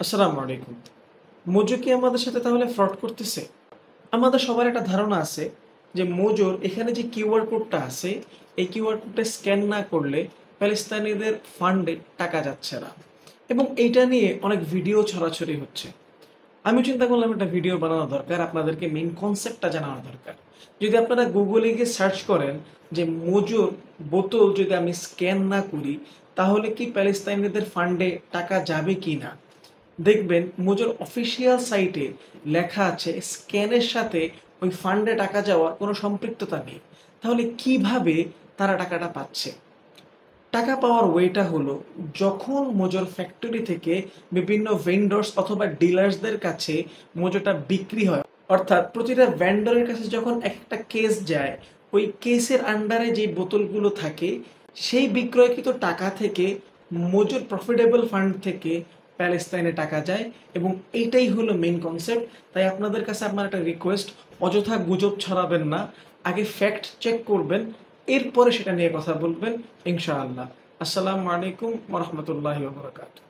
আসসালামু আলাইকুম। মজু কি আমাদের সাথে তাহলে ফ্রড করতেছে? আমাদের সবার একটা ধারণা আছে যে মজুর এখানে যে কিউআর কোডটা আছে, এই কিউআর কোডটা স্ক্যান না করলে প্যালেস্তানিদের ফান্ডে টাকা যাচ্ছে না। এবং এইটা নিয়ে অনেক ভিডিও ছড়াছড়ি হচ্ছে। আমি চিন্তা করলাম একটা ভিডিও বানানো দরকার, আপনাদেরকে মেইন কনসেপ্টটা জানানো দরকার। যদি আপনারা গুগলে গিয়ে সার্চ করেন যে মজুর বোতল যদি আমি স্ক্যান না করি, তাহলে কি প্যালেস্তানিদের ফান্ডে টাকা যাবে কি না? দেখবেন মোজোর অফিসিয়াল সাইটে লেখা আছে স্ক্যানের সাথে ওই ফান্ডে টাকা যাওয়ার কোনো সম্পৃক্ততা নেই। তাহলে কিভাবে তারা টাকাটা পাচ্ছে? টাকা পাওয়ার ওয়েটা হলো, যখন মোজোর ফ্যাক্টরি থেকে বিভিন্ন ভেন্ডর্স অথবা ডিলার্সদের কাছে মোজোটা বিক্রি হয়, অর্থাৎ প্রতিটা ভেন্ডরের কাছে যখন একটা কেস যায়, ওই কেসের আন্ডারে যে বোতলগুলো থাকে, সেই বিক্রয়কৃত টাকা থেকে মোজোর প্রফিটেবল ফান্ড থেকে প্যালেস্তাইনে টাকা যায়। এবং এইটাই হলো মেইন কনসেপ্ট। তাই আপনাদের কাছে আমার একটা রিকোয়েস্ট, অযথা গুজব ছড়াবেন না, আগে ফ্যাক্ট চেক করবেন, এরপরে সেটা নিয়ে কথা বলবেন ইনশাআল্লাহ। আসসালামু আলাইকুম ওয়া রাহমাতুল্লাহি ওয়া বারাকাতুহু।